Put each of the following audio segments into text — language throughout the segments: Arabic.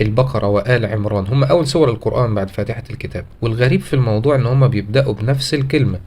البقرة وآل عمران هم أول سور القرآن بعد فاتحة الكتاب، والغريب في الموضوع إن هم بيبدأوا بنفس الكلمة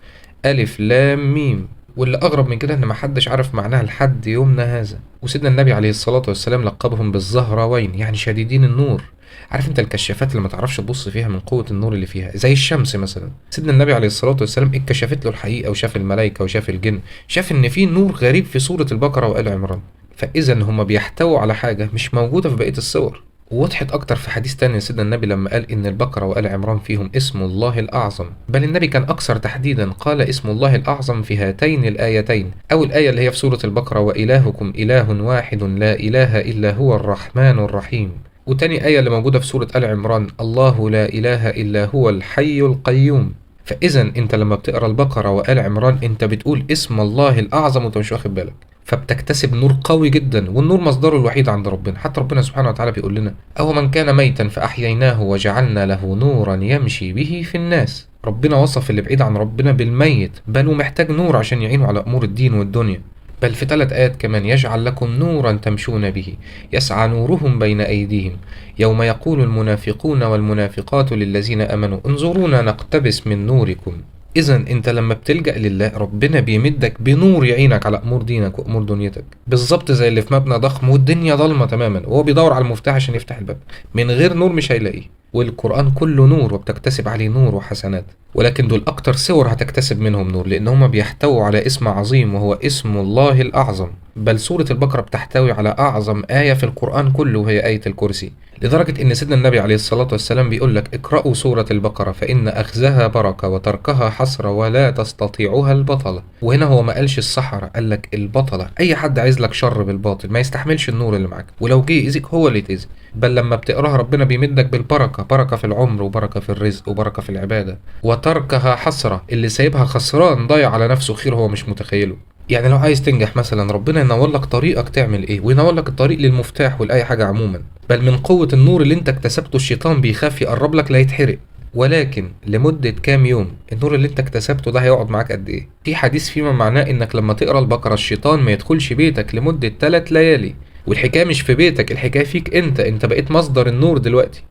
ألف لام ميم، واللي أغرب من كده إن محدش عارف معناها لحد يومنا هذا. وسيدنا النبي عليه الصلاة والسلام لقبهم بالزهراوين، يعني شديدين النور. عارف انت الكشافات اللي ما تعرفش تبص فيها من قوة النور اللي فيها، زي الشمس مثلا. سيدنا النبي عليه الصلاة والسلام اتكشفت له الحقيقة وشاف الملائكة وشاف الجن، شاف ان في نور غريب في سورة البقرة وآل عمران. فإذا هم بيحتووا على حاجة مش موجودة في بقية السور. ووضحت أكتر في حديث تاني لسيدنا النبي لما قال إن البقرة وآل عمران فيهم اسم الله الأعظم، بل النبي كان أكثر تحديدا، قال اسم الله الأعظم في هاتين الآيتين. أول آية اللي هي في سورة البقرة وإلهكم إله واحد لا إله إلا هو الرحمن الرحيم، وتاني آية اللي موجودة في سورة آل عمران الله لا إله إلا هو الحي القيوم. فإذا أنت لما بتقرأ البقرة وآل عمران أنت بتقول اسم الله الأعظم وأنت مش واخد بالك، فبتكتسب نور قوي جدا، والنور مصدره الوحيد عند ربنا. حتى ربنا سبحانه وتعالى بيقول لنا أو من كان ميتا فأحييناه وجعلنا له نورا يمشي به في الناس. ربنا وصف اللي بعيد عن ربنا بالميت، بل ومحتاج نور عشان يعينه على أمور الدين والدنيا. بل في 3 آيات كمان يجعل لكم نورا تمشون به يسعى نورهم بين أيديهم يوم يقول المنافقون والمنافقات للذين آمنوا انظرونا نقتبس من نوركم. إذا أنت لما بتلجأ لله ربنا بيمدك بنور يعينك على أمور دينك وأمور دنيتك، بالظبط زي اللي في مبنى ضخم والدنيا ضلمة تماما وهو بيدور على المفتاح عشان يفتح الباب، من غير نور مش هيلاقيه. والقرآن كله نور وبتكتسب عليه نور وحسنات، ولكن دول أكتر سور هتكتسب منهم نور لأن هما بيحتووا على اسم عظيم وهو اسم الله الأعظم. بل سورة البقرة بتحتوي على أعظم آية في القرآن كله وهي آية الكرسي، لدرجة إن سيدنا النبي عليه الصلاة والسلام بيقول لك اقرأوا سورة البقرة فإن أخذها بركة وتركها حسرة ولا تستطيعها البطلة. وهنا هو ما قالش السحرة، قال لك البطلة، أي حد عايز لك شر بالباطل ما يستحملش النور اللي معاك، ولو جه يأذيك هو اللي يتأذي. بل لما بتقراها ربنا بيمدك بالبركة، بركة في العمر وبركة في الرزق وبركة في العبادة. وتركها حسرة، اللي سايبها خسران ضايع على نفسه خير هو مش متخيله. يعني لو عايز تنجح مثلا ربنا ينور لك طريقك تعمل ايه، وينور لك الطريق للمفتاح ولأي حاجة عموما. بل من قوة النور اللي انت اكتسبته الشيطان بيخاف يقرب لك لا يتحرق. ولكن لمدة كام يوم؟ النور اللي انت اكتسبته ده هيقعد معاك قد ايه؟ في حديث فيما معناه انك لما تقرا البقرة الشيطان ما يدخلش بيتك لمدة 3 ليالي. والحكاية مش في بيتك، الحكاية فيك انت بقيت مصدر النور دلوقتي.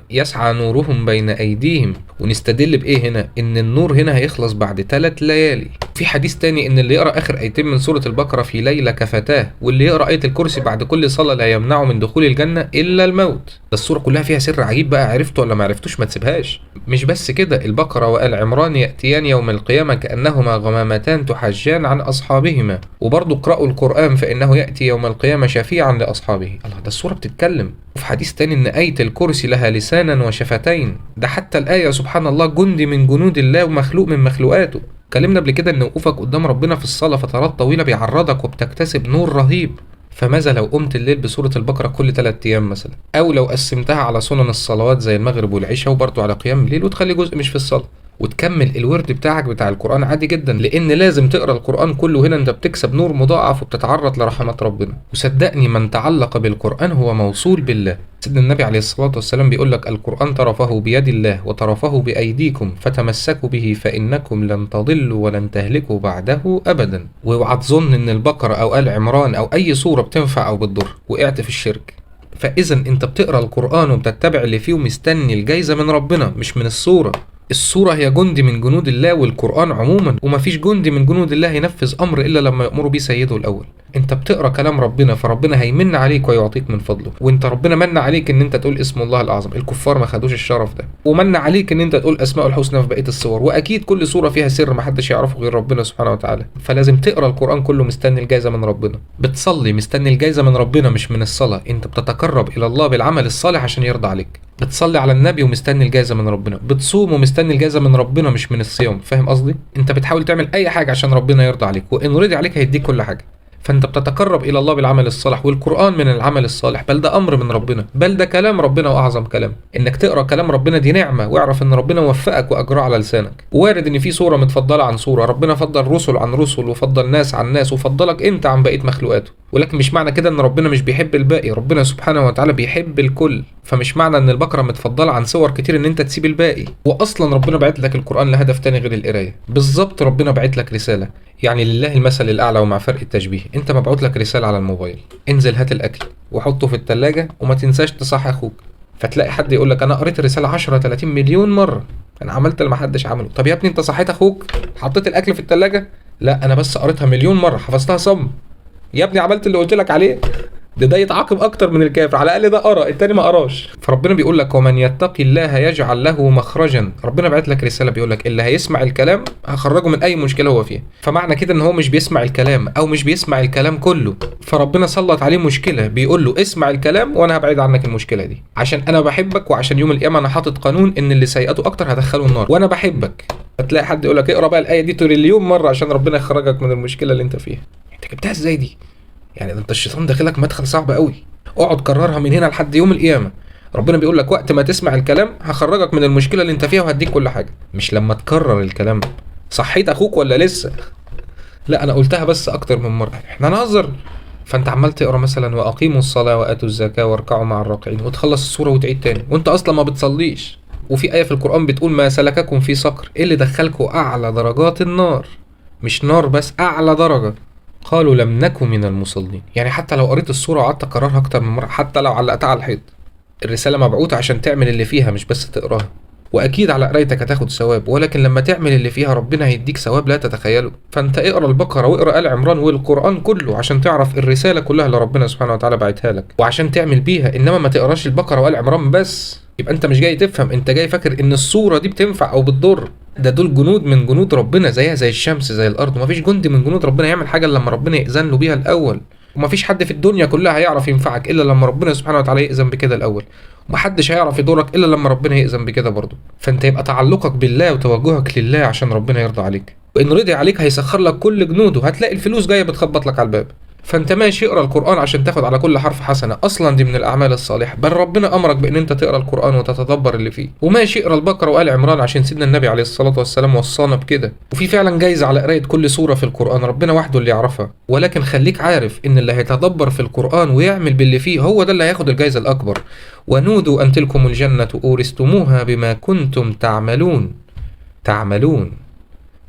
يسعى نورهم بين أيديهم. ونستدل بإيه هنا؟ إن النور هنا هيخلص بعد 3 ليالي. في حديث تاني إن اللي يقرأ آخر آيتين من سورة البقرة في ليلة كفتاه، واللي يقرأ آية الكرسي بعد كل صلاة لا يمنعه من دخول الجنة إلا الموت. ده السورة كلها فيها سر عجيب بقى، عرفته ولا ما عرفتوش ما تسيبهاش. مش بس كده، البقرة وآل عمران يأتيان يوم القيامة كأنهما غمامتان تحجان عن أصحابهما. وبرضه اقرأوا القرآن فإنه يأتي يوم القيامة شفيعا لأصحابه. الله، ده السورة بتتكلم. وفي حديث تاني إن آية الكرسي لها لسانا وشفتين. ده حتى الآية سبحان الله جندي من جنود الله ومخلوق من مخلوقاته. اتكلمنا قبل كده إن وقوفك قدام ربنا في الصلاة فترات طويلة بيعرضك وبتكتسب نور رهيب. فماذا لو قمت الليل بسورة البقرة كل 3 أيام مثلا، أو لو قسمتها على سنن الصلوات زي المغرب والعشاء وبرضه على قيام الليل وتخلي جزء مش في الصلاة، وتكمل الورد بتاعك بتاع القرآن عادي جدا، لأن لازم تقرأ القرآن كله. هنا أنت بتكسب نور مضاعف وبتتعرض لرحمات ربنا. وصدقني من تعلق بالقرآن هو موصول بالله. سيدنا النبي عليه الصلاة والسلام بيقول لك القرآن طرفه بيد الله وطرفه بأيديكم فتمسكوا به فإنكم لن تضلوا ولن تهلكوا بعده أبدا. واوعى تظن إن البقرة أو آل عمران أو أي سورة بتنفع أو بتضر وقعت في الشرك. فإذا أنت بتقرأ القرآن وبتتبع اللي فيه ومستني الجايزة من ربنا مش من السورة. السورة هي جندي من جنود الله والقرآن عموما، ومفيش جندي من جنود الله ينفذ أمر إلا لما يأمره بيه سيده الأول. انت بتقرأ كلام ربنا فربنا هيمن عليك ويعطيك من فضله. وانت ربنا من عليك ان انت تقول اسم الله الأعظم، الكفار ما خدوش الشرف ده. ومن عليك ان انت تقول أسماء الحسنى في بقية السور، وأكيد كل سورة فيها سر محدش يعرفه غير ربنا سبحانه وتعالى. فلازم تقرأ القرآن كله مستني الجايزة من ربنا. بتصلي مستني الجايزة من ربنا مش من الصلاة، انت بتتقرب إلى الله بالعمل الصالح عشان يرضى عليك. بتصلي على النبي ومستني الجايزة من ربنا، بتصوم ومستني الجايزة من ربنا مش من الصيام. فاهم قصدي؟ انت بتحاول تعمل اي حاجة عشان ربنا يرضى عليك، وان رضي عليك هيديك كل حاجة. فانت بتتقرب الى الله بالعمل الصالح، والقرآن من العمل الصالح، بل ده امر من ربنا، بل ده كلام ربنا واعظم كلام. انك تقرا كلام ربنا دي نعمة، واعرف ان ربنا وفقك واجراه على لسانك. وارد ان في سورة متفضلة عن سورة، ربنا فضل رسل عن رسل وفضل ناس عن ناس وفضلك انت عن بقية مخلوقاته. ولكن مش معنى كده ان ربنا مش بيحب الباقي، ربنا سبحانه وتعالى بيحب الكل. فمش معنى ان البقرة متفضلة عن سور كتير ان انت تسيب الباقي. واصلا ربنا بعت لك القرآن لهدف تاني غير القراية. بالظبط ربنا بعت لك رسالة، يعني لله المثل الاعلى ومع فرق التشبيه. انت مبعوت لك رسالة على الموبايل، انزل هات الاكل وحطه في التلاجة وما تنساش تصحي اخوك. فتلاقي حد يقول لك انا قريت الرساله 10 30 مليون مره، انا عملت اللي ما حدش عمله. طب يا ابني انت صحيت اخوك؟ حطيت الاكل في الثلاجه؟ لا انا بس قريتها مليون مره، حفظتها صم. يا ابني عملت اللي قلت لك عليه؟ ده يتعاقب اكتر من الكافر، على الاقل ده قرا، التاني ما قراش. فربنا بيقول لك ومن يتقي الله يجعل له مخرجا. ربنا بعت لك رساله بيقول لك اللي هيسمع الكلام هخرجه من اي مشكله هو فيها. فمعنى كده ان هو مش بيسمع الكلام او مش بيسمع الكلام كله، فربنا سلط عليه مشكله بيقول له اسمع الكلام وانا هبعد عنك المشكله دي، عشان انا بحبك وعشان يوم القيامه انا حاطط قانون ان اللي سيئاته اكتر هدخله النار وانا بحبك. فتلاقي حد يقول لك اقرا بقى الايه دي تريليون مره عشان ربنا يخرجك من المشكله اللي انت فيها. انت جبتها ازاي دي؟ يعني ده انت الشيطان داخلك مدخل صعب قوي. اقعد كررها من هنا لحد يوم القيامه. ربنا بيقول لك وقت ما تسمع الكلام هخرجك من المشكله اللي انت فيها وهديك كل حاجه، مش لما تكرر الكلام. صحيت اخوك ولا لسه؟ لا انا قلتها بس اكتر من مره، احنا نهزر. فانت عمال تقرا مثلا واقيموا الصلاه واتوا الزكاه واركعوا مع الراكعين، وتخلص السوره وتعيد تاني وانت اصلا ما بتصليش. وفي ايه في القران بتقول ما سلككم في سقر، ايه اللي دخلكوا اعلى درجات النار؟ مش نار بس، اعلى درجه. قالوا لم نكن من المصلين. يعني حتى لو قريت السورة وقعدت أكررها أكتر من مرة، حتى لو علقتها على الحيط، الرسالة مبعوثة عشان تعمل اللي فيها مش بس تقراها. وأكيد على قرايتك هتاخد ثواب، ولكن لما تعمل اللي فيها ربنا هيديك ثواب لا تتخيله. فأنت اقرا البقرة واقرا آل عمران والقرآن كله عشان تعرف الرسالة كلها اللي ربنا سبحانه وتعالى بعتها لك وعشان تعمل بيها. إنما ما تقراش البقرة وآل عمران بس، يبقى أنت مش جاي تفهم، أنت جاي فاكر إن الصورة دي بتنفع أو بتضر. ده دول جنود من جنود ربنا، زيها زي الشمس زي الارض. ومفيش جندي من جنود ربنا يعمل حاجه الا لما ربنا يأذن له بيها الاول. ومفيش حد في الدنيا كلها هيعرف ينفعك الا لما ربنا سبحانه وتعالى يأذن بكده الاول. ومحدش هيعرف يضرك الا لما ربنا يأذن بكده برضه. فانت يبقى تعلقك بالله وتوجهك لله عشان ربنا يرضى عليك، وان رضي عليك هيسخر لك كل جنوده، هتلاقي الفلوس جايه بتخبط لك على الباب. فانت ماشي اقرا القران عشان تاخد على كل حرف حسنه، اصلا دي من الاعمال الصالحه، بل ربنا امرك بان انت تقرا القران وتتدبر اللي فيه. وماشي اقرا البقره وال عمران عشان سيدنا النبي عليه الصلاه والسلام وصانا بكده. وفي فعلا جايزه على قرايه كل سوره في القران، ربنا وحده اللي يعرفها. ولكن خليك عارف ان اللي هيتدبر في القران ويعمل باللي فيه هو ده اللي هياخد الجايزه الاكبر. ونودوا ان تلكم الجنه اورثتموها بما كنتم تعملون. تعملون،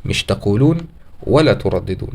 مش تقولون ولا ترددون.